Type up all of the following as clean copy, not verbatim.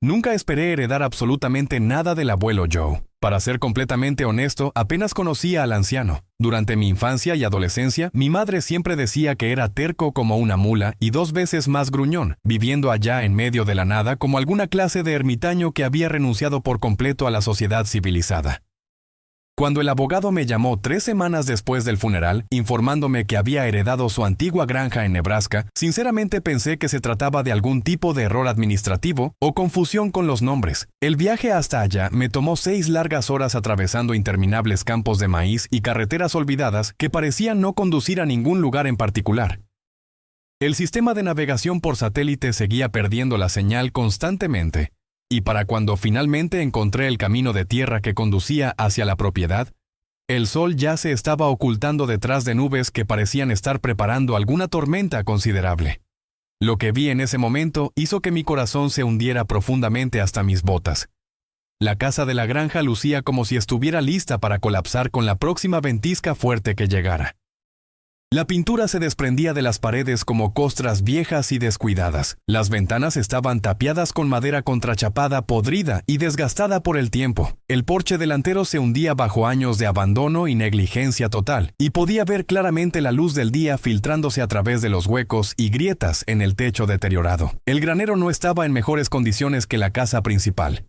Nunca esperé heredar absolutamente nada del abuelo Joe. Para ser completamente honesto, apenas conocía al anciano. Durante mi infancia y adolescencia, mi madre siempre decía que era terco como una mula y 2 veces más gruñón, viviendo allá en medio de la nada como alguna clase de ermitaño que había renunciado por completo a la sociedad civilizada. Cuando el abogado me llamó 3 semanas después del funeral, informándome que había heredado su antigua granja en Nebraska, sinceramente pensé que se trataba de algún tipo de error administrativo o confusión con los nombres. El viaje hasta allá me tomó 6 largas horas atravesando interminables campos de maíz y carreteras olvidadas que parecían no conducir a ningún lugar en particular. El sistema de navegación por satélite seguía perdiendo la señal constantemente. Y para cuando finalmente encontré el camino de tierra que conducía hacia la propiedad, el sol ya se estaba ocultando detrás de nubes que parecían estar preparando alguna tormenta considerable. Lo que vi en ese momento hizo que mi corazón se hundiera profundamente hasta mis botas. La casa de la granja lucía como si estuviera lista para colapsar con la próxima ventisca fuerte que llegara. La pintura se desprendía de las paredes como costras viejas y descuidadas. Las ventanas estaban tapiadas con madera contrachapada, podrida y desgastada por el tiempo. El porche delantero se hundía bajo años de abandono y negligencia total, y podía ver claramente la luz del día filtrándose a través de los huecos y grietas en el techo deteriorado. El granero no estaba en mejores condiciones que la casa principal.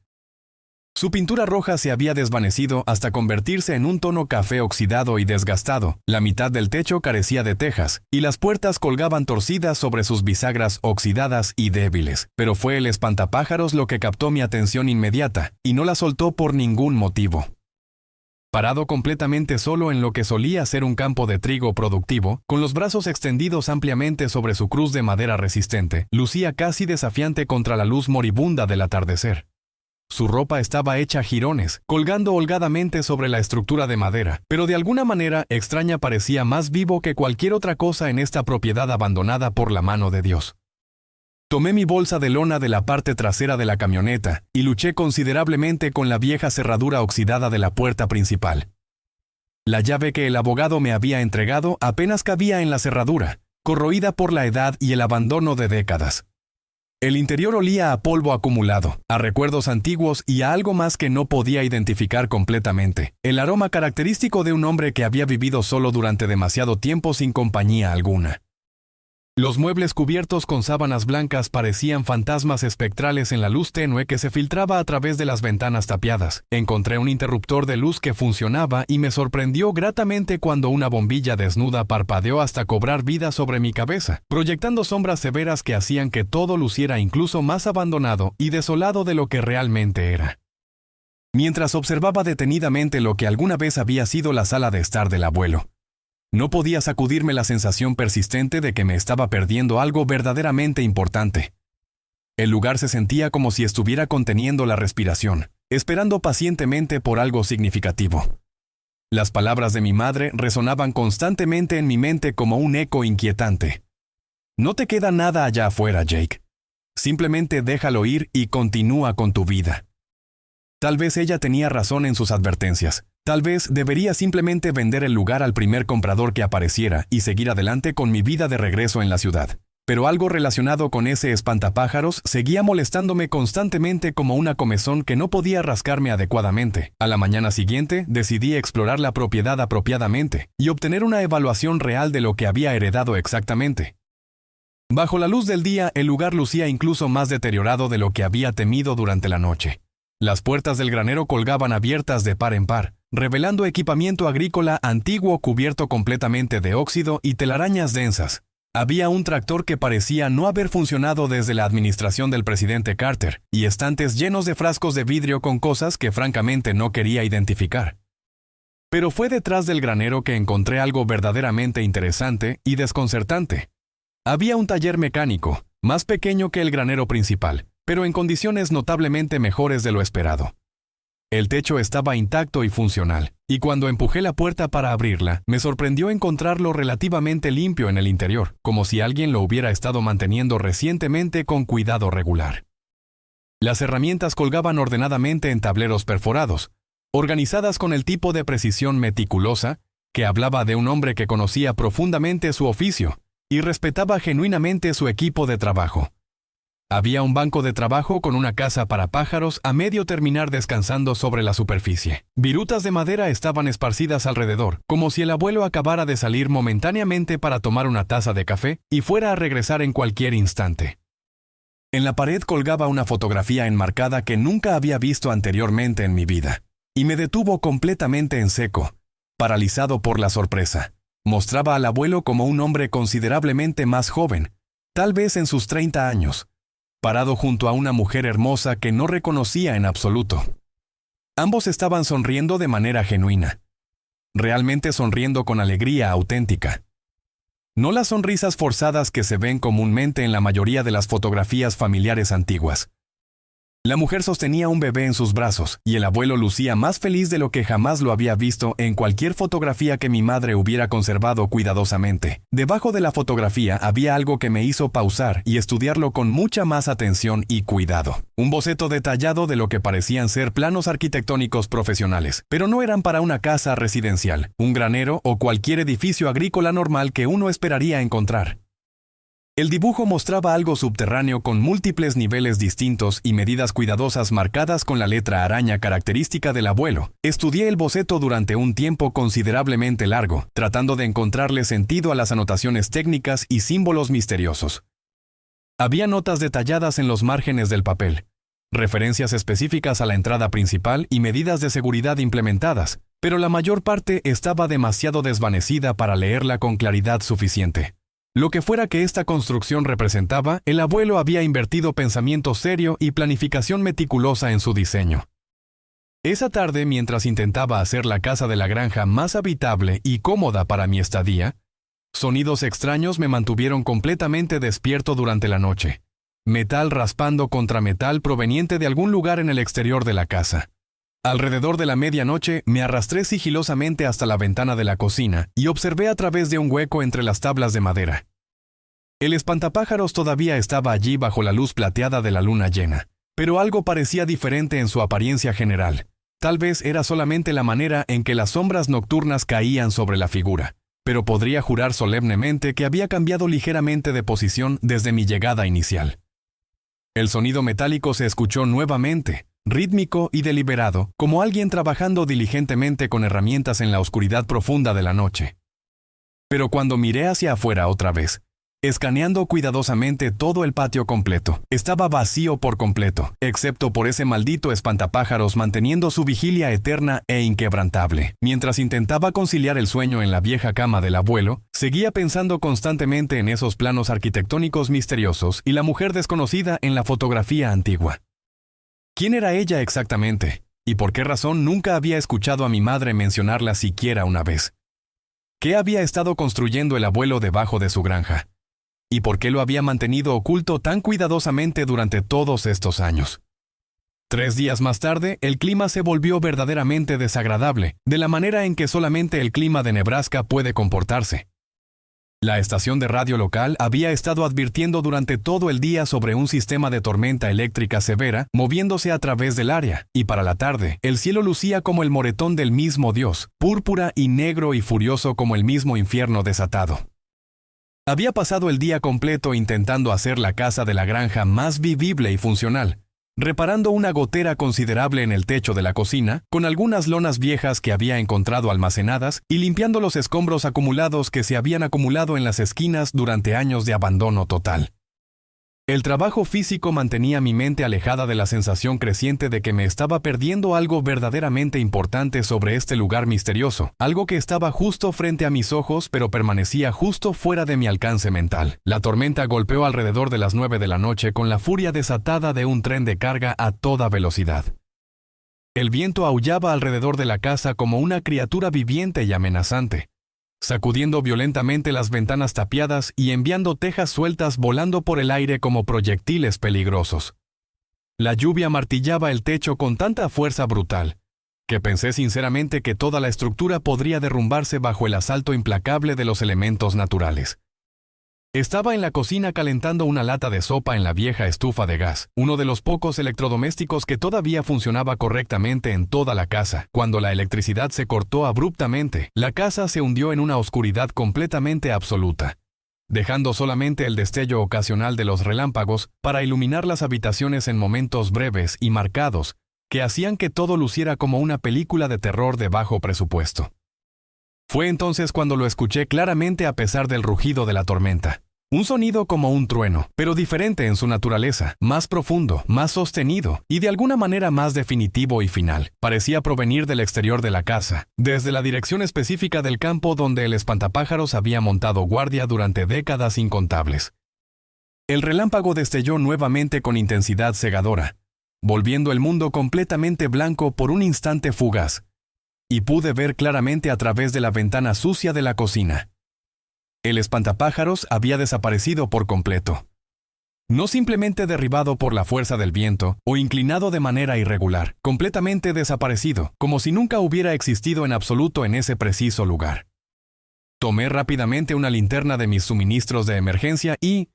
Su pintura roja se había desvanecido hasta convertirse en un tono café oxidado y desgastado. La mitad del techo carecía de tejas, y las puertas colgaban torcidas sobre sus bisagras oxidadas y débiles. Pero fue el espantapájaros lo que captó mi atención inmediata, y no la soltó por ningún motivo. Parado completamente solo en lo que solía ser un campo de trigo productivo, con los brazos extendidos ampliamente sobre su cruz de madera resistente, lucía casi desafiante contra la luz moribunda del atardecer. Su ropa estaba hecha jirones, colgando holgadamente sobre la estructura de madera, pero de alguna manera extraña parecía más vivo que cualquier otra cosa en esta propiedad abandonada por la mano de Dios. Tomé mi bolsa de lona de la parte trasera de la camioneta y luché considerablemente con la vieja cerradura oxidada de la puerta principal. La llave que el abogado me había entregado apenas cabía en la cerradura, corroída por la edad y el abandono de décadas. El interior olía a polvo acumulado, a recuerdos antiguos y a algo más que no podía identificar completamente. El aroma característico de un hombre que había vivido solo durante demasiado tiempo sin compañía alguna. Los muebles cubiertos con sábanas blancas parecían fantasmas espectrales en la luz tenue que se filtraba a través de las ventanas tapiadas. Encontré un interruptor de luz que funcionaba y me sorprendió gratamente cuando una bombilla desnuda parpadeó hasta cobrar vida sobre mi cabeza, proyectando sombras severas que hacían que todo luciera incluso más abandonado y desolado de lo que realmente era. Mientras observaba detenidamente lo que alguna vez había sido la sala de estar del abuelo, no podía sacudirme la sensación persistente de que me estaba perdiendo algo verdaderamente importante. El lugar se sentía como si estuviera conteniendo la respiración, esperando pacientemente por algo significativo. Las palabras de mi madre resonaban constantemente en mi mente como un eco inquietante. No te queda nada allá afuera, Jake. Simplemente déjalo ir y continúa con tu vida. Tal vez ella tenía razón en sus advertencias. Tal vez debería simplemente vender el lugar al primer comprador que apareciera y seguir adelante con mi vida de regreso en la ciudad. Pero algo relacionado con ese espantapájaros seguía molestándome constantemente como una comezón que no podía rascarme adecuadamente. A la mañana siguiente decidí explorar la propiedad apropiadamente y obtener una evaluación real de lo que había heredado exactamente. Bajo la luz del día, el lugar lucía incluso más deteriorado de lo que había temido durante la noche. Las puertas del granero colgaban abiertas de par en par, revelando equipamiento agrícola antiguo cubierto completamente de óxido y telarañas densas. Había un tractor que parecía no haber funcionado desde la administración del presidente Carter, y estantes llenos de frascos de vidrio con cosas que francamente no quería identificar. Pero fue detrás del granero que encontré algo verdaderamente interesante y desconcertante. Había un taller mecánico, más pequeño que el granero principal, pero en condiciones notablemente mejores de lo esperado. El techo estaba intacto y funcional, y cuando empujé la puerta para abrirla, me sorprendió encontrarlo relativamente limpio en el interior, como si alguien lo hubiera estado manteniendo recientemente con cuidado regular. Las herramientas colgaban ordenadamente en tableros perforados, organizadas con el tipo de precisión meticulosa que hablaba de un hombre que conocía profundamente su oficio y respetaba genuinamente su equipo de trabajo. Había un banco de trabajo con una casa para pájaros a medio terminar descansando sobre la superficie. Virutas de madera estaban esparcidas alrededor, como si el abuelo acabara de salir momentáneamente para tomar una taza de café y fuera a regresar en cualquier instante. En la pared colgaba una fotografía enmarcada que nunca había visto anteriormente en mi vida, y me detuvo completamente en seco, paralizado por la sorpresa. Mostraba al abuelo como un hombre considerablemente más joven, tal vez en sus 30 años, parado junto a una mujer hermosa que no reconocía en absoluto. Ambos estaban sonriendo de manera genuina, realmente sonriendo con alegría auténtica. No las sonrisas forzadas que se ven comúnmente en la mayoría de las fotografías familiares antiguas. La mujer sostenía un bebé en sus brazos, y el abuelo lucía más feliz de lo que jamás lo había visto en cualquier fotografía que mi madre hubiera conservado cuidadosamente. Debajo de la fotografía había algo que me hizo pausar y estudiarlo con mucha más atención y cuidado. Un boceto detallado de lo que parecían ser planos arquitectónicos profesionales, pero no eran para una casa residencial, un granero o cualquier edificio agrícola normal que uno esperaría encontrar. El dibujo mostraba algo subterráneo con múltiples niveles distintos y medidas cuidadosas marcadas con la letra araña característica del abuelo. Estudié el boceto durante un tiempo considerablemente largo, tratando de encontrarle sentido a las anotaciones técnicas y símbolos misteriosos. Había notas detalladas en los márgenes del papel, referencias específicas a la entrada principal y medidas de seguridad implementadas, pero la mayor parte estaba demasiado desvanecida para leerla con claridad suficiente. Lo que fuera que esta construcción representaba, el abuelo había invertido pensamiento serio y planificación meticulosa en su diseño. Esa tarde, mientras intentaba hacer la casa de la granja más habitable y cómoda para mi estadía, sonidos extraños me mantuvieron completamente despierto durante la noche. Metal raspando contra metal proveniente de algún lugar en el exterior de la casa. Alrededor de la medianoche me arrastré sigilosamente hasta la ventana de la cocina y observé a través de un hueco entre las tablas de madera. El espantapájaros todavía estaba allí bajo la luz plateada de la luna llena, pero algo parecía diferente en su apariencia general. Tal vez era solamente la manera en que las sombras nocturnas caían sobre la figura, pero podría jurar solemnemente que había cambiado ligeramente de posición desde mi llegada inicial. El sonido metálico se escuchó nuevamente, rítmico y deliberado, como alguien trabajando diligentemente con herramientas en la oscuridad profunda de la noche. Pero cuando miré hacia afuera otra vez, escaneando cuidadosamente todo el patio completo, estaba vacío por completo, excepto por ese maldito espantapájaros manteniendo su vigilia eterna e inquebrantable. Mientras intentaba conciliar el sueño en la vieja cama del abuelo, seguía pensando constantemente en esos planos arquitectónicos misteriosos y la mujer desconocida en la fotografía antigua. ¿Quién era ella exactamente? ¿Y por qué razón nunca había escuchado a mi madre mencionarla siquiera una vez? ¿Qué había estado construyendo el abuelo debajo de su granja? ¿Y por qué lo había mantenido oculto tan cuidadosamente durante todos estos años? 3 días más tarde, el clima se volvió verdaderamente desagradable, de la manera en que solamente el clima de Nebraska puede comportarse. La estación de radio local había estado advirtiendo durante todo el día sobre un sistema de tormenta eléctrica severa moviéndose a través del área, y para la tarde, el cielo lucía como el moretón del mismo Dios, púrpura y negro y furioso como el mismo infierno desatado. Había pasado el día completo intentando hacer la casa de la granja más vivible y funcional, reparando una gotera considerable en el techo de la cocina, con algunas lonas viejas que había encontrado almacenadas y limpiando los escombros acumulados que se habían acumulado en las esquinas durante años de abandono total. El trabajo físico mantenía mi mente alejada de la sensación creciente de que me estaba perdiendo algo verdaderamente importante sobre este lugar misterioso, algo que estaba justo frente a mis ojos pero permanecía justo fuera de mi alcance mental. La tormenta golpeó alrededor de las 9 de la noche con la furia desatada de un tren de carga a toda velocidad. El viento aullaba alrededor de la casa como una criatura viviente y amenazante, sacudiendo violentamente las ventanas tapiadas y enviando tejas sueltas volando por el aire como proyectiles peligrosos. La lluvia martillaba el techo con tanta fuerza brutal, que pensé sinceramente que toda la estructura podría derrumbarse bajo el asalto implacable de los elementos naturales. Estaba en la cocina calentando una lata de sopa en la vieja estufa de gas, uno de los pocos electrodomésticos que todavía funcionaba correctamente en toda la casa. Cuando la electricidad se cortó abruptamente, la casa se hundió en una oscuridad completamente absoluta. dejando solamente el destello ocasional de los relámpagos para iluminar las habitaciones en momentos breves y marcados que hacían que todo luciera como una película de terror de bajo presupuesto. Fue entonces cuando lo escuché claramente a pesar del rugido de la tormenta. Un sonido como un trueno, pero diferente en su naturaleza, más profundo, más sostenido y de alguna manera más definitivo y final. Parecía provenir del exterior de la casa, desde la dirección específica del campo donde el espantapájaros había montado guardia durante décadas incontables. El relámpago destelló nuevamente con intensidad cegadora, volviendo el mundo completamente blanco por un instante fugaz, y pude ver claramente a través de la ventana sucia de la cocina. El espantapájaros había desaparecido por completo. No simplemente derribado por la fuerza del viento o inclinado de manera irregular, completamente desaparecido, como si nunca hubiera existido en absoluto en ese preciso lugar. Tomé rápidamente una linterna de mis suministros de emergencia y,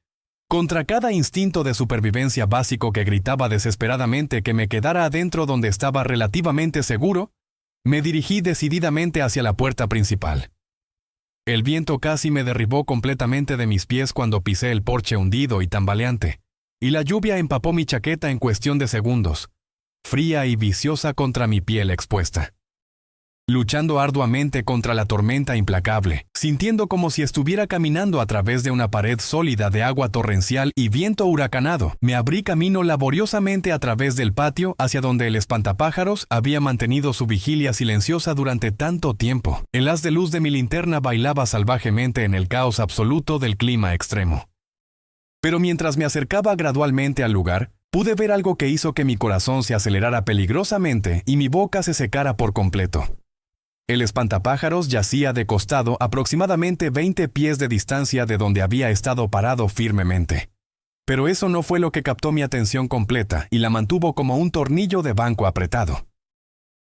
contra cada instinto de supervivencia básico que gritaba desesperadamente que me quedara adentro donde estaba relativamente seguro, me dirigí decididamente hacia la puerta principal. El viento casi me derribó completamente de mis pies cuando pisé el porche hundido y tambaleante, y la lluvia empapó mi chaqueta en cuestión de segundos, fría y viciosa contra mi piel expuesta. Luchando arduamente contra la tormenta implacable, sintiendo como si estuviera caminando a través de una pared sólida de agua torrencial y viento huracanado, me abrí camino laboriosamente a través del patio hacia donde el espantapájaros había mantenido su vigilia silenciosa durante tanto tiempo. El haz de luz de mi linterna bailaba salvajemente en el caos absoluto del clima extremo. Pero mientras me acercaba gradualmente al lugar, pude ver algo que hizo que mi corazón se acelerara peligrosamente y mi boca se secara por completo. El espantapájaros yacía de costado aproximadamente 20 pies de distancia de donde había estado parado firmemente. Pero eso no fue lo que captó mi atención completa y la mantuvo como un tornillo de banco apretado.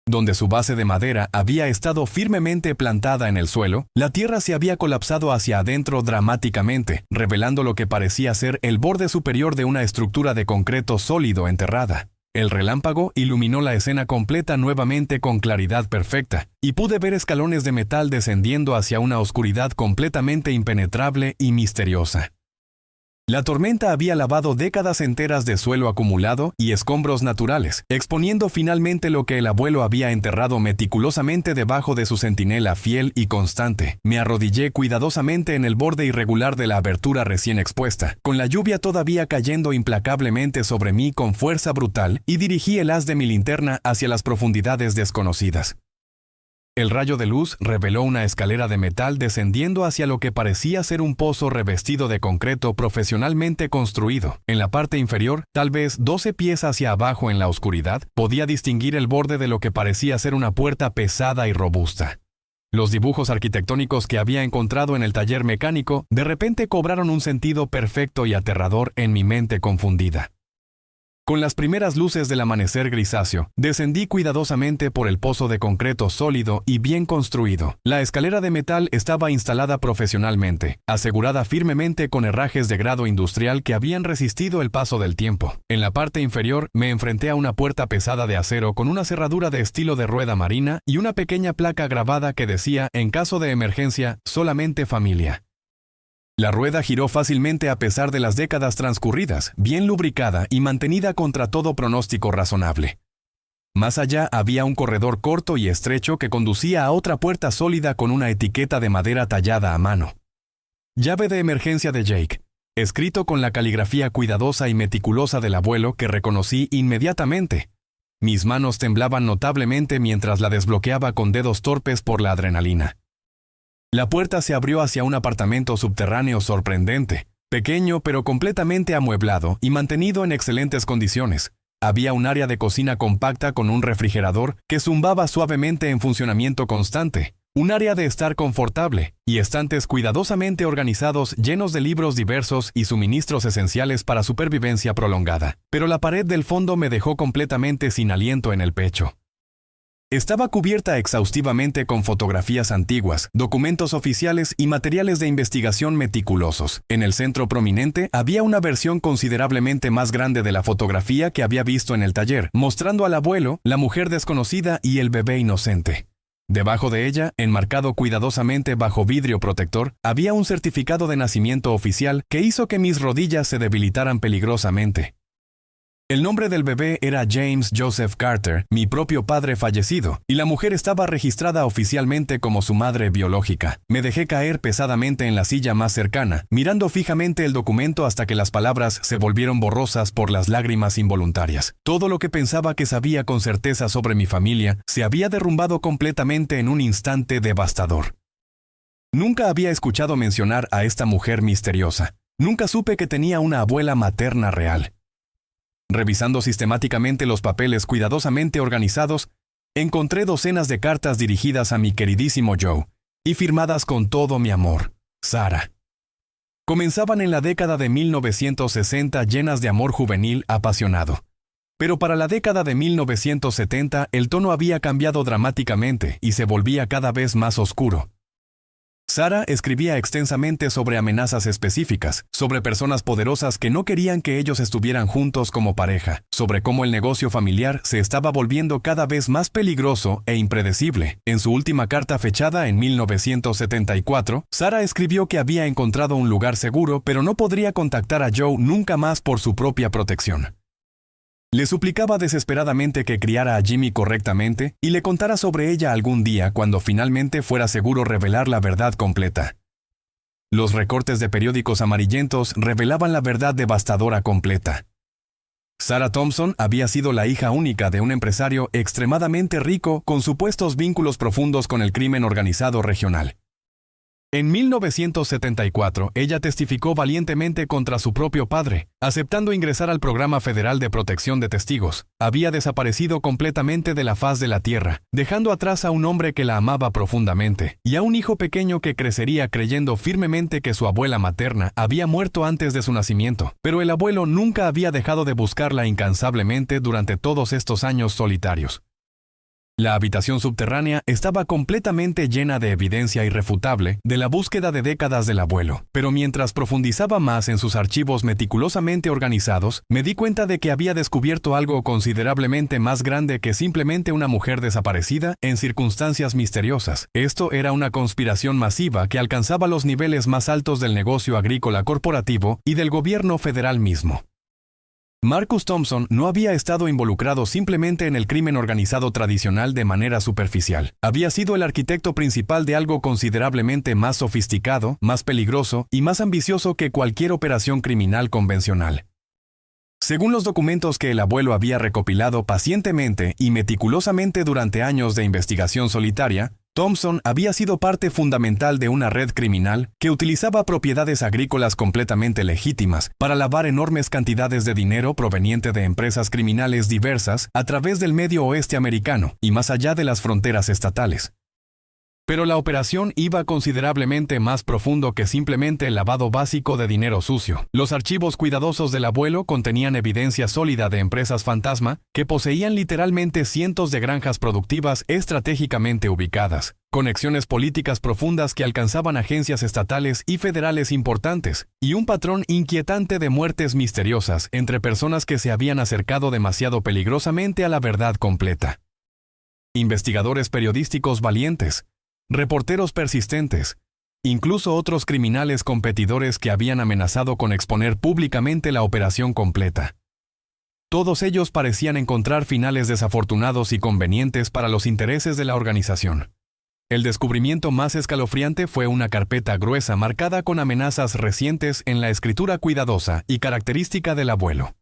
Donde su base de madera había estado firmemente plantada en el suelo, la tierra se había colapsado hacia adentro dramáticamente, revelando lo que parecía ser el borde superior de una estructura de concreto sólido enterrada. El relámpago iluminó la escena completa nuevamente con claridad perfecta, y pude ver escalones de metal descendiendo hacia una oscuridad completamente impenetrable y misteriosa. La tormenta había lavado décadas enteras de suelo acumulado y escombros naturales, exponiendo finalmente lo que el abuelo había enterrado meticulosamente debajo de su centinela fiel y constante. Me arrodillé cuidadosamente en el borde irregular de la abertura recién expuesta, con la lluvia todavía cayendo implacablemente sobre mí con fuerza brutal, y dirigí el haz de mi linterna hacia las profundidades desconocidas. El rayo de luz reveló una escalera de metal descendiendo hacia lo que parecía ser un pozo revestido de concreto profesionalmente construido. En la parte inferior, tal vez 12 pies hacia abajo en la oscuridad, podía distinguir el borde de lo que parecía ser una puerta pesada y robusta. Los dibujos arquitectónicos que había encontrado en el taller mecánico de repente cobraron un sentido perfecto y aterrador en mi mente confundida. Con las primeras luces del amanecer grisáceo, descendí cuidadosamente por el pozo de concreto sólido y bien construido. La escalera de metal estaba instalada profesionalmente, asegurada firmemente con herrajes de grado industrial que habían resistido el paso del tiempo. En la parte inferior me enfrenté a una puerta pesada de acero con una cerradura de estilo de rueda marina y una pequeña placa grabada que decía, en caso de emergencia, solamente familia. La rueda giró fácilmente a pesar de las décadas transcurridas, bien lubricada y mantenida contra todo pronóstico razonable. Más allá había un corredor corto y estrecho que conducía a otra puerta sólida con una etiqueta de madera tallada a mano. Llave de emergencia de Jake, escrito con la caligrafía cuidadosa y meticulosa del abuelo que reconocí inmediatamente. Mis manos temblaban notablemente mientras la desbloqueaba con dedos torpes por la adrenalina. La puerta se abrió hacia un apartamento subterráneo sorprendente, pequeño pero completamente amueblado y mantenido en excelentes condiciones. Había un área de cocina compacta con un refrigerador que zumbaba suavemente en funcionamiento constante, un área de estar confortable y estantes cuidadosamente organizados llenos de libros diversos y suministros esenciales para supervivencia prolongada. Pero la pared del fondo me dejó completamente sin aliento en el pecho. Estaba cubierta exhaustivamente con fotografías antiguas, documentos oficiales y materiales de investigación meticulosos. En el centro prominente había una versión considerablemente más grande de la fotografía que había visto en el taller, mostrando al abuelo, la mujer desconocida y el bebé inocente. Debajo de ella, enmarcado cuidadosamente bajo vidrio protector, había un certificado de nacimiento oficial que hizo que mis rodillas se debilitaran peligrosamente. El nombre del bebé era James Joseph Carter, mi propio padre fallecido, y la mujer estaba registrada oficialmente como su madre biológica. Me dejé caer pesadamente en la silla más cercana, mirando fijamente el documento hasta que las palabras se volvieron borrosas por las lágrimas involuntarias. Todo lo que pensaba que sabía con certeza sobre mi familia se había derrumbado completamente en un instante devastador. Nunca había escuchado mencionar a esta mujer misteriosa. Nunca supe que tenía una abuela materna real. Revisando sistemáticamente los papeles cuidadosamente organizados, encontré docenas de cartas dirigidas a mi queridísimo Joe, y firmadas con todo mi amor, Sara. Comenzaban en la década de 1960 llenas de amor juvenil apasionado. Pero para la década de 1970 el tono había cambiado dramáticamente y se volvía cada vez más oscuro. Sara escribía extensamente sobre amenazas específicas, sobre personas poderosas que no querían que ellos estuvieran juntos como pareja, sobre cómo el negocio familiar se estaba volviendo cada vez más peligroso e impredecible. En su última carta fechada en 1974, Sara escribió que había encontrado un lugar seguro, pero no podría contactar a Joe nunca más por su propia protección. Le suplicaba desesperadamente que criara a Jimmy correctamente y le contara sobre ella algún día cuando finalmente fuera seguro revelar la verdad completa. Los recortes de periódicos amarillentos revelaban la verdad devastadora completa. Sara Thompson había sido la hija única de un empresario extremadamente rico con supuestos vínculos profundos con el crimen organizado regional. En 1974, ella testificó valientemente contra su propio padre, aceptando ingresar al Programa Federal de Protección de Testigos. Había desaparecido completamente de la faz de la tierra, dejando atrás a un hombre que la amaba profundamente, y a un hijo pequeño que crecería creyendo firmemente que su abuela materna había muerto antes de su nacimiento. Pero el abuelo nunca había dejado de buscarla incansablemente durante todos estos años solitarios. La habitación subterránea estaba completamente llena de evidencia irrefutable de la búsqueda de décadas del abuelo, pero mientras profundizaba más en sus archivos meticulosamente organizados, me di cuenta de que había descubierto algo considerablemente más grande que simplemente una mujer desaparecida en circunstancias misteriosas. Esto era una conspiración masiva que alcanzaba los niveles más altos del negocio agrícola corporativo y del gobierno federal mismo. Marcus Thompson no había estado involucrado simplemente en el crimen organizado tradicional de manera superficial. Había sido el arquitecto principal de algo considerablemente más sofisticado, más peligroso y más ambicioso que cualquier operación criminal convencional. Según los documentos que el abuelo había recopilado pacientemente y meticulosamente durante años de investigación solitaria, Thompson había sido parte fundamental de una red criminal que utilizaba propiedades agrícolas completamente legítimas para lavar enormes cantidades de dinero proveniente de empresas criminales diversas a través del medio oeste americano y más allá de las fronteras estatales. Pero la operación iba considerablemente más profundo que simplemente el lavado básico de dinero sucio. Los archivos cuidadosos del abuelo contenían evidencia sólida de empresas fantasma que poseían literalmente cientos de granjas productivas estratégicamente ubicadas, conexiones políticas profundas que alcanzaban agencias estatales y federales importantes, y un patrón inquietante de muertes misteriosas entre personas que se habían acercado demasiado peligrosamente a la verdad completa. Investigadores periodísticos valientes, reporteros persistentes, incluso otros criminales competidores que habían amenazado con exponer públicamente la operación completa. Todos ellos parecían encontrar finales desafortunados y convenientes para los intereses de la organización. El descubrimiento más escalofriante fue una carpeta gruesa marcada con amenazas recientes en la escritura cuidadosa y característica del abuelo.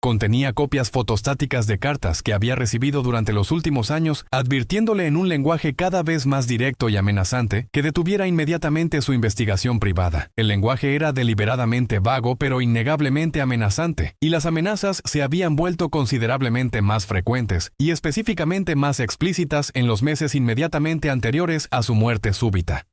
Contenía copias fotostáticas de cartas que había recibido durante los últimos años, advirtiéndole en un lenguaje cada vez más directo y amenazante que detuviera inmediatamente su investigación privada. El lenguaje era deliberadamente vago pero innegablemente amenazante, y las amenazas se habían vuelto considerablemente más frecuentes y específicamente más explícitas en los meses inmediatamente anteriores a su muerte súbita.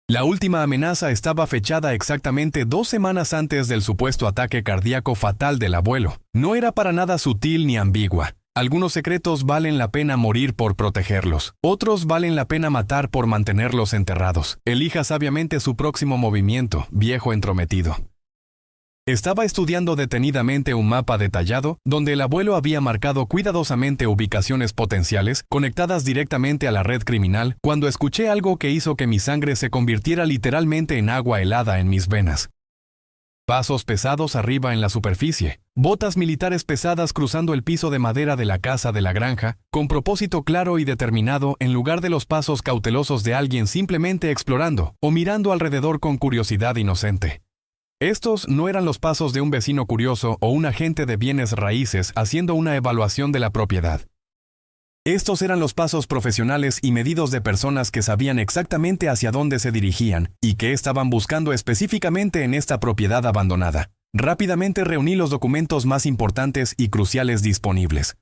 La última amenaza estaba fechada exactamente 2 semanas antes del supuesto ataque cardíaco fatal del abuelo. No era para nada sutil ni ambigua. Algunos secretos valen la pena morir por protegerlos. Otros valen la pena matar por mantenerlos enterrados. Elija sabiamente su próximo movimiento, viejo entrometido. Estaba estudiando detenidamente un mapa detallado donde el abuelo había marcado cuidadosamente ubicaciones potenciales conectadas directamente a la red criminal cuando escuché algo que hizo que mi sangre se convirtiera literalmente en agua helada en mis venas. Pasos pesados arriba en la superficie, botas militares pesadas cruzando el piso de madera de la casa de la granja, con propósito claro y determinado en lugar de los pasos cautelosos de alguien simplemente explorando o mirando alrededor con curiosidad inocente. Estos no eran los pasos de un vecino curioso o un agente de bienes raíces haciendo una evaluación de la propiedad. Estos eran los pasos profesionales y medidos de personas que sabían exactamente hacia dónde se dirigían y que estaban buscando específicamente en esta propiedad abandonada. Rápidamente reuní los documentos más importantes y cruciales disponibles.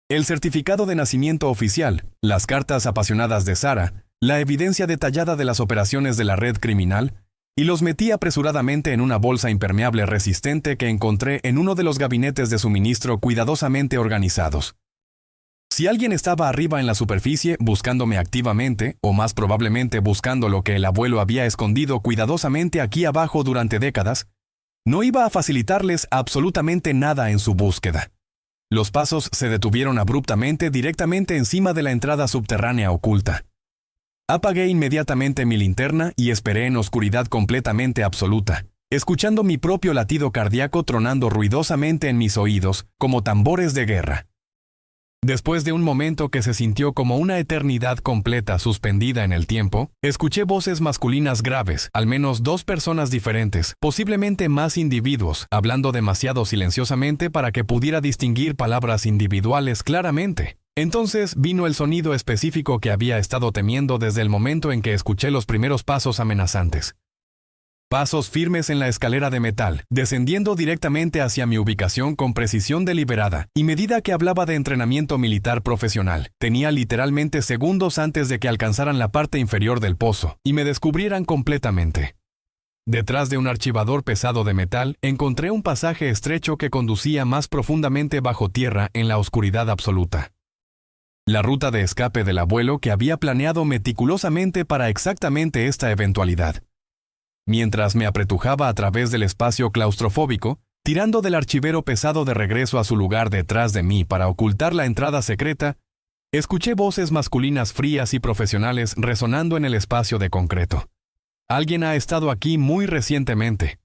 El certificado de nacimiento oficial, las cartas apasionadas de Sarah, la evidencia detallada de las operaciones de la red criminal, y los metí apresuradamente en una bolsa impermeable resistente que encontré en uno de los gabinetes de suministro cuidadosamente organizados. Si alguien estaba arriba en la superficie buscándome activamente, o más probablemente buscando lo que el abuelo había escondido cuidadosamente aquí abajo durante décadas, no iba a facilitarles absolutamente nada en su búsqueda. Los pasos se detuvieron abruptamente directamente encima de la entrada subterránea oculta. Apagué inmediatamente mi linterna y esperé en oscuridad completamente absoluta, escuchando mi propio latido cardíaco tronando ruidosamente en mis oídos, como tambores de guerra. Después de un momento que se sintió como una eternidad completa suspendida en el tiempo, escuché voces masculinas graves, al menos dos personas diferentes, posiblemente más individuos, hablando demasiado silenciosamente para que pudiera distinguir palabras individuales claramente. Entonces vino el sonido específico que había estado temiendo desde el momento en que escuché los primeros pasos amenazantes. Pasos firmes en la escalera de metal, descendiendo directamente hacia mi ubicación con precisión deliberada, y medida que hablaba de entrenamiento militar profesional, tenía literalmente segundos antes de que alcanzaran la parte inferior del pozo, y me descubrieran completamente. Detrás de un archivador pesado de metal, encontré un pasaje estrecho que conducía más profundamente bajo tierra en la oscuridad absoluta. La ruta de escape del abuelo que había planeado meticulosamente para exactamente esta eventualidad. Mientras me apretujaba a través del espacio claustrofóbico, tirando del archivero pesado de regreso a su lugar detrás de mí para ocultar la entrada secreta, escuché voces masculinas frías y profesionales resonando en el espacio de concreto. Alguien ha estado aquí muy recientemente.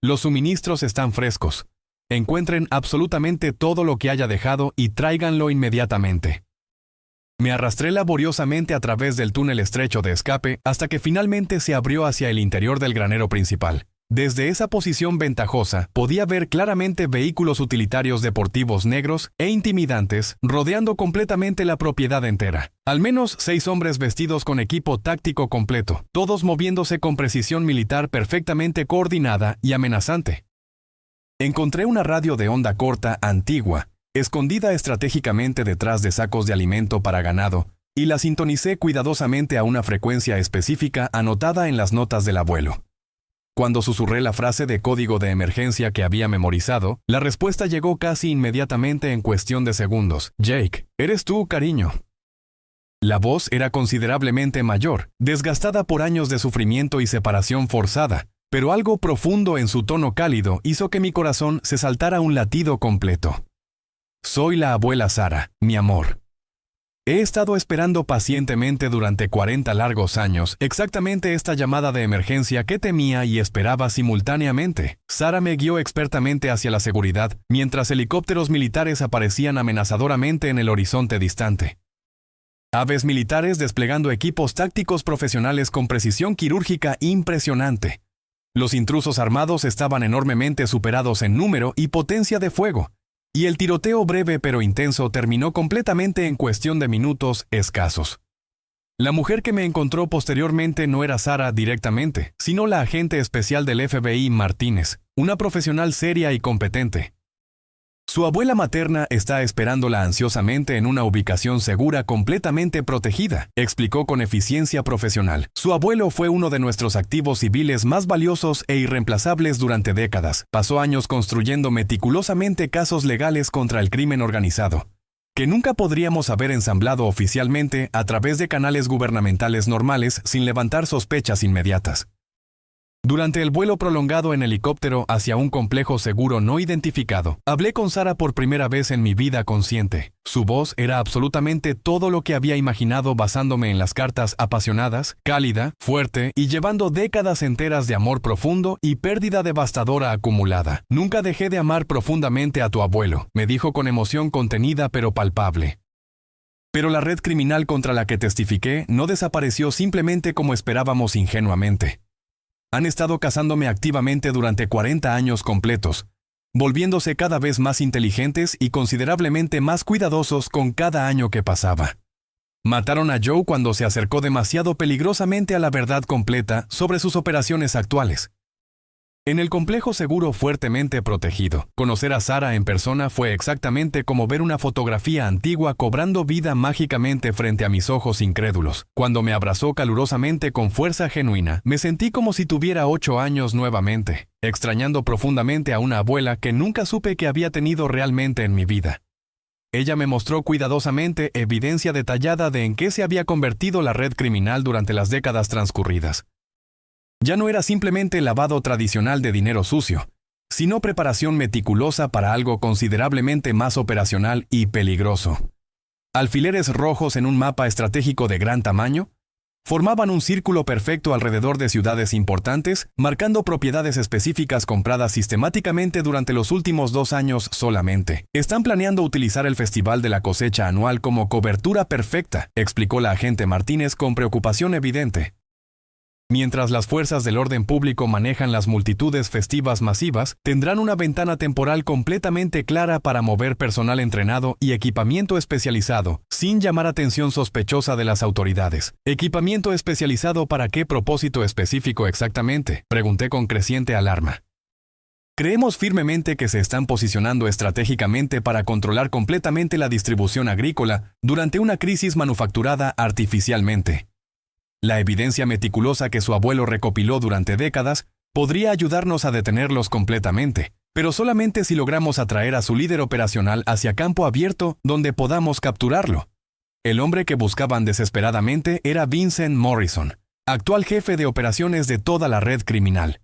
Los suministros están frescos. Encuentren absolutamente todo lo que haya dejado y tráiganlo inmediatamente. Me arrastré laboriosamente a través del túnel estrecho de escape hasta que finalmente se abrió hacia el interior del granero principal. Desde esa posición ventajosa, podía ver claramente vehículos utilitarios deportivos negros e intimidantes rodeando completamente la propiedad entera. Al menos 6 hombres vestidos con equipo táctico completo, todos moviéndose con precisión militar perfectamente coordinada y amenazante. Encontré una radio de onda corta antigua, escondida estratégicamente detrás de sacos de alimento para ganado, y la sintonicé cuidadosamente a una frecuencia específica anotada en las notas del abuelo. Cuando susurré la frase de código de emergencia que había memorizado, la respuesta llegó casi inmediatamente en cuestión de segundos. «Jake, ¿eres tú, cariño?» La voz era considerablemente mayor, desgastada por años de sufrimiento y separación forzada, pero algo profundo en su tono cálido hizo que mi corazón se saltara un latido completo. «Soy la abuela Sarah, mi amor. He estado esperando pacientemente durante 40 largos años exactamente esta llamada de emergencia que temía y esperaba simultáneamente». Sarah me guió expertamente hacia la seguridad, mientras helicópteros militares aparecían amenazadoramente en el horizonte distante. Aves militares desplegando equipos tácticos profesionales con precisión quirúrgica impresionante. Los intrusos armados estaban enormemente superados en número y potencia de fuego, y el tiroteo breve pero intenso terminó completamente en cuestión de minutos escasos. La mujer que me encontró posteriormente no era Sarah directamente, sino la agente especial del FBI Martínez, una profesional seria y competente. Su abuela materna está esperándola ansiosamente en una ubicación segura completamente protegida, explicó con eficiencia profesional. Su abuelo fue uno de nuestros activos civiles más valiosos e irreemplazables durante décadas. Pasó años construyendo meticulosamente casos legales contra el crimen organizado, que nunca podríamos haber ensamblado oficialmente a través de canales gubernamentales normales sin levantar sospechas inmediatas. Durante el vuelo prolongado en helicóptero hacia un complejo seguro no identificado, hablé con Sara por primera vez en mi vida consciente. Su voz era absolutamente todo lo que había imaginado basándome en las cartas apasionadas, cálida, fuerte y llevando décadas enteras de amor profundo y pérdida devastadora acumulada. Nunca dejé de amar profundamente a tu abuelo, me dijo con emoción contenida pero palpable. Pero la red criminal contra la que testifiqué no desapareció simplemente como esperábamos ingenuamente. Han estado cazándome activamente durante 40 años completos, volviéndose cada vez más inteligentes y considerablemente más cuidadosos con cada año que pasaba. Mataron a Joe cuando se acercó demasiado peligrosamente a la verdad completa sobre sus operaciones actuales. En el complejo seguro fuertemente protegido, conocer a Sara en persona fue exactamente como ver una fotografía antigua cobrando vida mágicamente frente a mis ojos incrédulos. Cuando me abrazó calurosamente con fuerza genuina, me sentí como si tuviera 8 años nuevamente, extrañando profundamente a una abuela que nunca supe que había tenido realmente en mi vida. Ella me mostró cuidadosamente evidencia detallada de en qué se había convertido la red criminal durante las décadas transcurridas. Ya no era simplemente lavado tradicional de dinero sucio, sino preparación meticulosa para algo considerablemente más operacional y peligroso. Alfileres rojos en un mapa estratégico de gran tamaño formaban un círculo perfecto alrededor de ciudades importantes, marcando propiedades específicas compradas sistemáticamente durante los últimos 2 años solamente. Están planeando utilizar el Festival de la Cosecha anual como cobertura perfecta, explicó la agente Martínez con preocupación evidente. Mientras las fuerzas del orden público manejan las multitudes festivas masivas, tendrán una ventana temporal completamente clara para mover personal entrenado y equipamiento especializado, sin llamar atención sospechosa de las autoridades. ¿Equipamiento especializado para qué propósito específico exactamente?, pregunté con creciente alarma. Creemos firmemente que se están posicionando estratégicamente para controlar completamente la distribución agrícola durante una crisis manufacturada artificialmente. La evidencia meticulosa que su abuelo recopiló durante décadas podría ayudarnos a detenerlos completamente, pero solamente si logramos atraer a su líder operacional hacia campo abierto donde podamos capturarlo. El hombre que buscaban desesperadamente era Vincent Morrison, actual jefe de operaciones de toda la red criminal.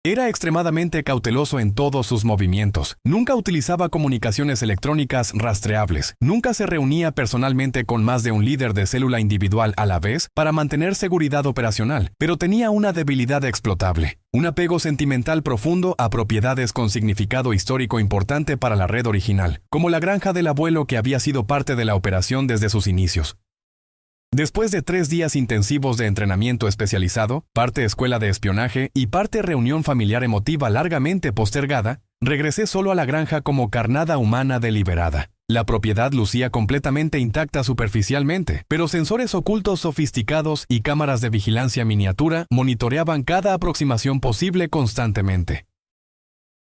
Era extremadamente cauteloso en todos sus movimientos. Nunca utilizaba comunicaciones electrónicas rastreables. Nunca se reunía personalmente con más de un líder de célula individual a la vez para mantener seguridad operacional, pero tenía una debilidad explotable. Un apego sentimental profundo a propiedades con significado histórico importante para la red original, como la granja del abuelo que había sido parte de la operación desde sus inicios. Después de 3 días intensivos de entrenamiento especializado, parte escuela de espionaje y parte reunión familiar emotiva largamente postergada, regresé solo a la granja como carnada humana deliberada. La propiedad lucía completamente intacta superficialmente, pero sensores ocultos sofisticados y cámaras de vigilancia miniatura monitoreaban cada aproximación posible constantemente.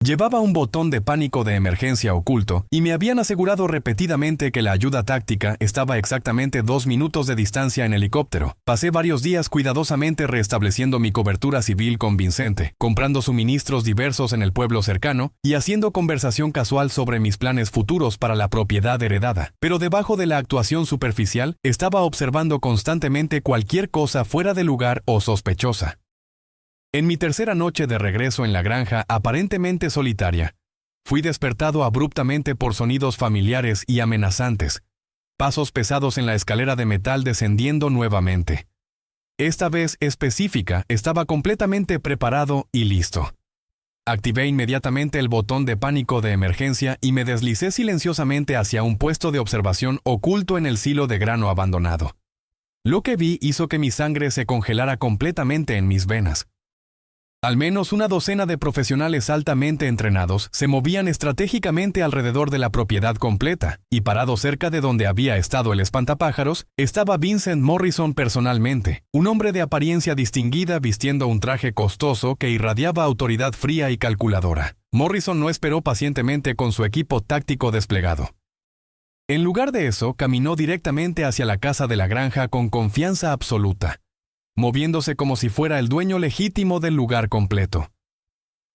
Llevaba un botón de pánico de emergencia oculto y me habían asegurado repetidamente que la ayuda táctica estaba exactamente 2 minutos de distancia en helicóptero. Pasé varios días cuidadosamente restableciendo mi cobertura civil convincente, comprando suministros diversos en el pueblo cercano y haciendo conversación casual sobre mis planes futuros para la propiedad heredada. Pero debajo de la actuación superficial, estaba observando constantemente cualquier cosa fuera de lugar o sospechosa. En mi tercera noche de regreso en la granja aparentemente solitaria, fui despertado abruptamente por sonidos familiares y amenazantes, pasos pesados en la escalera de metal descendiendo nuevamente. Esta vez específica, estaba completamente preparado y listo. Activé inmediatamente el botón de pánico de emergencia y me deslicé silenciosamente hacia un puesto de observación oculto en el silo de grano abandonado. Lo que vi hizo que mi sangre se congelara completamente en mis venas. Al menos una docena de profesionales altamente entrenados se movían estratégicamente alrededor de la propiedad completa, y parado cerca de donde había estado el espantapájaros, estaba Vincent Morrison personalmente, un hombre de apariencia distinguida vistiendo un traje costoso que irradiaba autoridad fría y calculadora. Morrison no esperó pacientemente con su equipo táctico desplegado. En lugar de eso, caminó directamente hacia la casa de la granja con confianza absoluta, moviéndose como si fuera el dueño legítimo del lugar completo.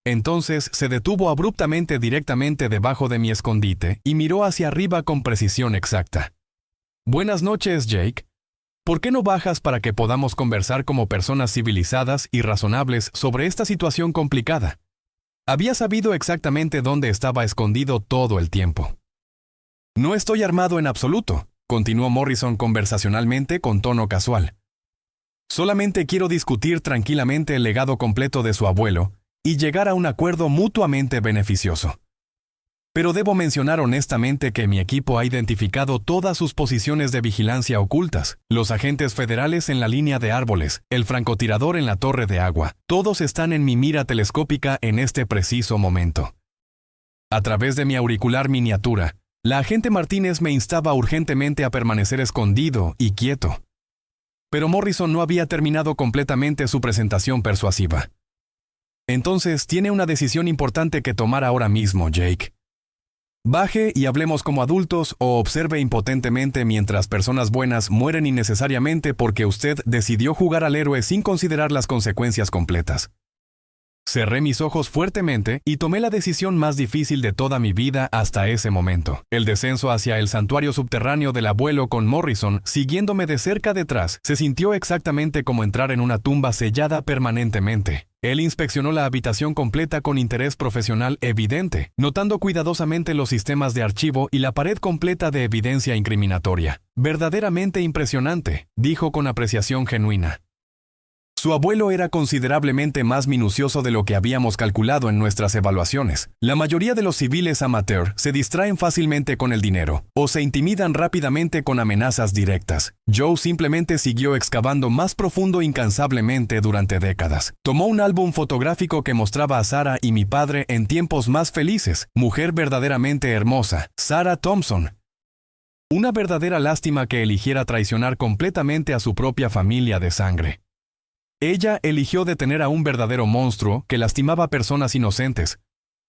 Entonces se detuvo abruptamente directamente debajo de mi escondite y miró hacia arriba con precisión exacta. «Buenas noches, Jake», ¿Por qué no bajas para que podamos conversar como personas civilizadas y razonables sobre esta situación complicada? Había sabido exactamente dónde estaba escondido todo el tiempo. No estoy armado en absoluto, continuó Morrison conversacionalmente con tono casual. Solamente quiero discutir tranquilamente el legado completo de su abuelo y llegar a un acuerdo mutuamente beneficioso. Pero debo mencionar honestamente que mi equipo ha identificado todas sus posiciones de vigilancia ocultas, los agentes federales en la línea de árboles, el francotirador en la torre de agua, todos están en mi mira telescópica en este preciso momento. A través de mi auricular miniatura, la agente Martínez me instaba urgentemente a permanecer escondido y quieto. Pero Morrison no había terminado completamente su presentación persuasiva. Entonces, tiene una decisión importante que tomar ahora mismo, Jake. Baje y hablemos como adultos o observe impotentemente mientras personas buenas mueren innecesariamente porque usted decidió jugar al héroe sin considerar las consecuencias completas. Cerré mis ojos fuertemente y tomé la decisión más difícil de toda mi vida hasta ese momento. El descenso hacia el santuario subterráneo del abuelo con Morrison siguiéndome de cerca detrás se sintió exactamente como entrar en una tumba sellada permanentemente. Él inspeccionó la habitación completa con interés profesional evidente, notando cuidadosamente los sistemas de archivo y la pared completa de evidencia incriminatoria. Verdaderamente impresionante, dijo con apreciación genuina. Su abuelo era considerablemente más minucioso de lo que habíamos calculado en nuestras evaluaciones. La mayoría de los civiles amateur se distraen fácilmente con el dinero, o se intimidan rápidamente con amenazas directas. Joe simplemente siguió excavando más profundo incansablemente durante décadas. Tomó un álbum fotográfico que mostraba a Sarah y mi padre en tiempos más felices, mujer verdaderamente hermosa, Sarah Thompson. Una verdadera lástima que eligiera traicionar completamente a su propia familia de sangre. Ella eligió detener a un verdadero monstruo que lastimaba a personas inocentes,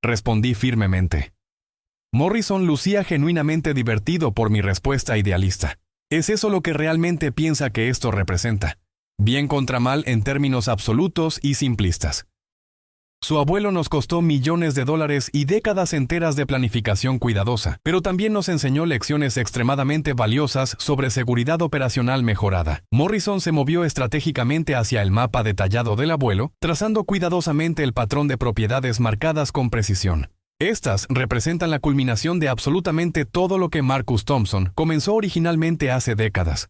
respondí firmemente. Morrison lucía genuinamente divertido por mi respuesta idealista. ¿Es eso lo que realmente piensa que esto representa? Bien contra mal en términos absolutos y simplistas. Su abuelo nos costó millones de dólares y décadas enteras de planificación cuidadosa, pero también nos enseñó lecciones extremadamente valiosas sobre seguridad operacional mejorada. Morrison se movió estratégicamente hacia el mapa detallado del abuelo, trazando cuidadosamente el patrón de propiedades marcadas con precisión. Estas representan la culminación de absolutamente todo lo que Marcus Thompson comenzó originalmente hace décadas.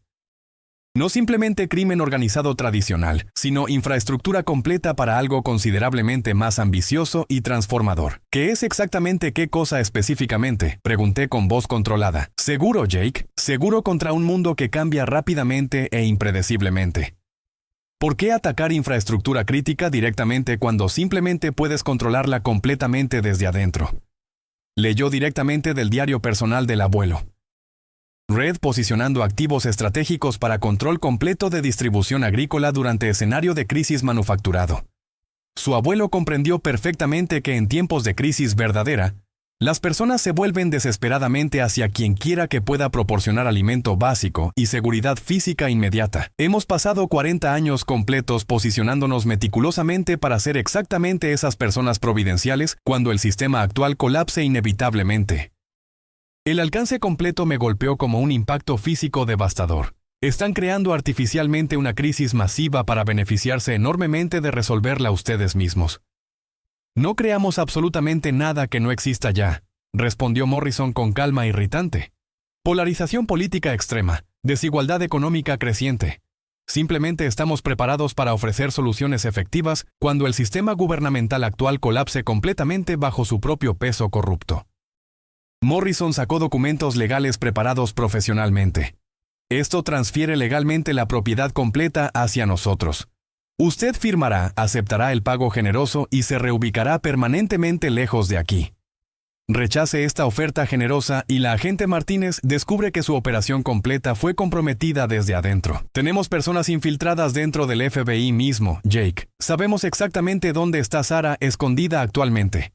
No simplemente crimen organizado tradicional, sino infraestructura completa para algo considerablemente más ambicioso y transformador. ¿Qué es exactamente qué cosa específicamente? Pregunté con voz controlada. Seguro, Jake, seguro contra un mundo que cambia rápidamente e impredeciblemente. ¿Por qué atacar infraestructura crítica directamente cuando simplemente puedes controlarla completamente desde adentro? Leyó directamente del diario personal del abuelo. Red posicionando activos estratégicos para control completo de distribución agrícola durante escenario de crisis manufacturado. Su abuelo comprendió perfectamente que en tiempos de crisis verdadera, las personas se vuelven desesperadamente hacia quien quiera que pueda proporcionar alimento básico y seguridad física inmediata. Hemos pasado 40 años completos posicionándonos meticulosamente para ser exactamente esas personas providenciales cuando el sistema actual colapse inevitablemente. El alcance completo me golpeó como un impacto físico devastador. Están creando artificialmente una crisis masiva para beneficiarse enormemente de resolverla ustedes mismos. No creamos absolutamente nada que no exista ya, respondió Morrison con calma irritante. Polarización política extrema, desigualdad económica creciente. Simplemente estamos preparados para ofrecer soluciones efectivas cuando el sistema gubernamental actual colapse completamente bajo su propio peso corrupto. Morrison sacó documentos legales preparados profesionalmente. Esto transfiere legalmente la propiedad completa hacia nosotros. Usted firmará, aceptará el pago generoso y se reubicará permanentemente lejos de aquí. Rechace esta oferta generosa y la agente Martínez descubre que su operación completa fue comprometida desde adentro. Tenemos personas infiltradas dentro del FBI mismo, Jake. Sabemos exactamente dónde está Sarah escondida actualmente.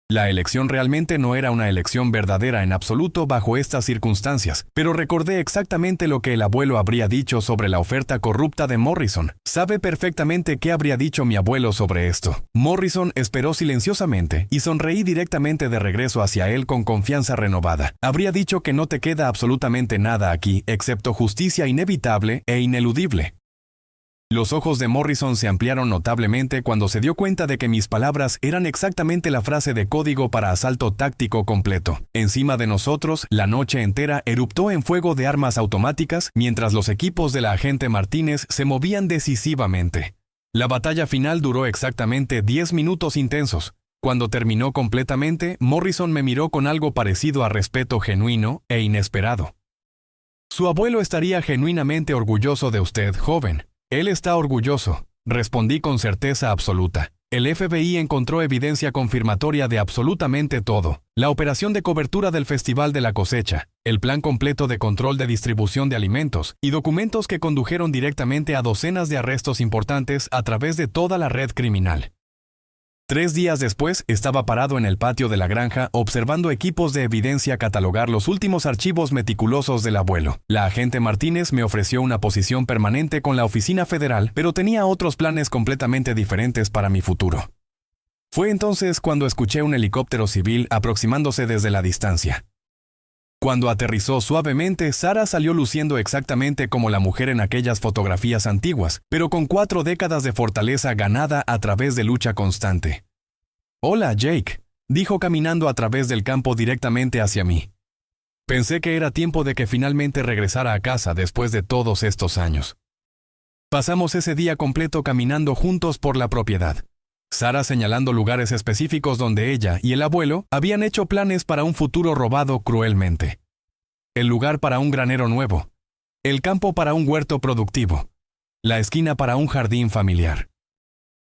La elección realmente no era una elección verdadera en absoluto bajo estas circunstancias, pero recordé exactamente lo que el abuelo habría dicho sobre la oferta corrupta de Morrison. Sabe perfectamente qué habría dicho mi abuelo sobre esto. Morrison esperó silenciosamente y sonreí directamente de regreso hacia él con confianza renovada. Habría dicho que no te queda absolutamente nada aquí, excepto justicia inevitable e ineludible. Los ojos de Morrison se ampliaron notablemente cuando se dio cuenta de que mis palabras eran exactamente la frase de código para asalto táctico completo. Encima de nosotros, la noche entera eruptó en fuego de armas automáticas mientras los equipos de la agente Martínez se movían decisivamente. La batalla final duró exactamente 10 minutos intensos. Cuando terminó completamente, Morrison me miró con algo parecido a respeto genuino e inesperado. Su abuelo estaría genuinamente orgulloso de usted, joven. Él está orgulloso, respondí con certeza absoluta. El FBI encontró evidencia confirmatoria de absolutamente todo. La operación de cobertura del Festival de la Cosecha, el plan completo de control de distribución de alimentos y documentos que condujeron directamente a docenas de arrestos importantes a través de toda la red criminal. 3 días después, estaba parado en el patio de la granja observando equipos de evidencia catalogar los últimos archivos meticulosos del abuelo. La agente Martínez me ofreció una posición permanente con la oficina federal, pero tenía otros planes completamente diferentes para mi futuro. Fue entonces cuando escuché un helicóptero civil aproximándose desde la distancia. Cuando aterrizó suavemente, Sara salió luciendo exactamente como la mujer en aquellas fotografías antiguas, pero con 4 décadas de fortaleza ganada a través de lucha constante. «Hola, Jake», dijo caminando a través del campo directamente hacia mí. Pensé que era tiempo de que finalmente regresara a casa después de todos estos años. Pasamos ese día completo caminando juntos por la propiedad. Sara señalando lugares específicos donde ella y el abuelo habían hecho planes para un futuro robado cruelmente. El lugar para un granero nuevo, el campo para un huerto productivo, la esquina para un jardín familiar.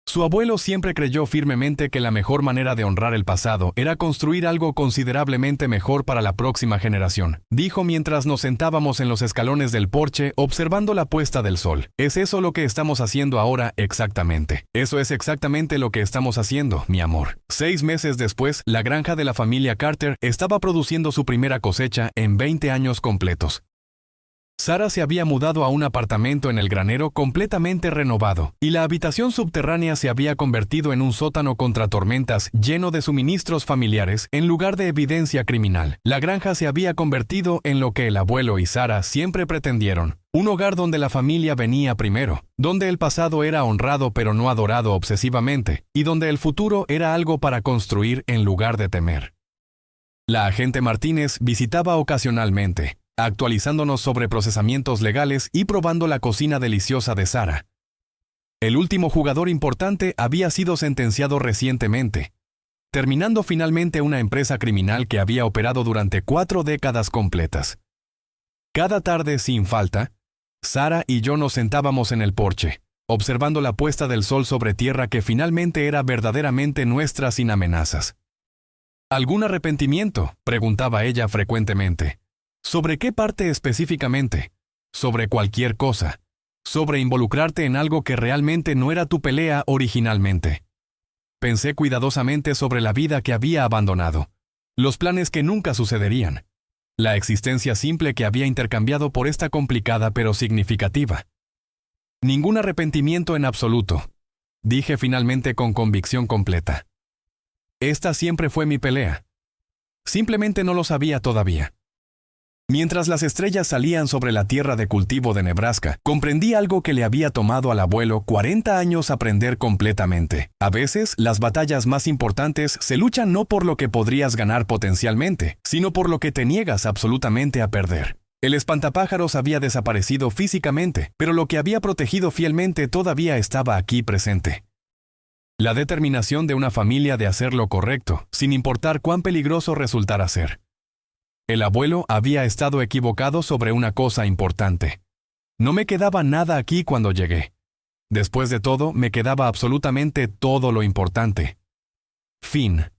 Su abuelo siempre creyó firmemente que la mejor manera de honrar el pasado era construir algo considerablemente mejor para la próxima generación, dijo mientras nos sentábamos en los escalones del porche observando la puesta del sol. ¿Es eso lo que estamos haciendo ahora exactamente? Eso es exactamente lo que estamos haciendo, mi amor. 6 meses después, la granja de la familia Carter estaba produciendo su primera cosecha en 20 años completos. Sara se había mudado a un apartamento en el granero completamente renovado, y la habitación subterránea se había convertido en un sótano contra tormentas lleno de suministros familiares en lugar de evidencia criminal. La granja se había convertido en lo que el abuelo y Sara siempre pretendieron, un hogar donde la familia venía primero, donde el pasado era honrado pero no adorado obsesivamente, y donde el futuro era algo para construir en lugar de temer. La agente Martínez visitaba ocasionalmente, actualizándonos sobre procesamientos legales y probando la cocina deliciosa de Sara. El último jugador importante había sido sentenciado recientemente, terminando finalmente una empresa criminal que había operado durante 4 décadas completas. Cada tarde, sin falta, Sara y yo nos sentábamos en el porche, observando la puesta del sol sobre tierra que finalmente era verdaderamente nuestra sin amenazas. ¿Algún arrepentimiento?, preguntaba ella frecuentemente. ¿Sobre qué parte específicamente? Sobre cualquier cosa. Sobre involucrarte en algo que realmente no era tu pelea originalmente. Pensé cuidadosamente sobre la vida que había abandonado, los planes que nunca sucederían, la existencia simple que había intercambiado por esta complicada pero significativa. Ningún arrepentimiento en absoluto, dije finalmente con convicción completa. Esta siempre fue mi pelea. Simplemente no lo sabía todavía. Mientras las estrellas salían sobre la tierra de cultivo de Nebraska, comprendí algo que le había tomado al abuelo 40 años aprender completamente. A veces, las batallas más importantes se luchan no por lo que podrías ganar potencialmente, sino por lo que te niegas absolutamente a perder. El espantapájaros había desaparecido físicamente, pero lo que había protegido fielmente todavía estaba aquí presente. La determinación de una familia de hacer lo correcto, sin importar cuán peligroso resultara ser. El abuelo había estado equivocado sobre una cosa importante. No me quedaba nada aquí cuando llegué. Después de todo, me quedaba absolutamente todo lo importante. Fin.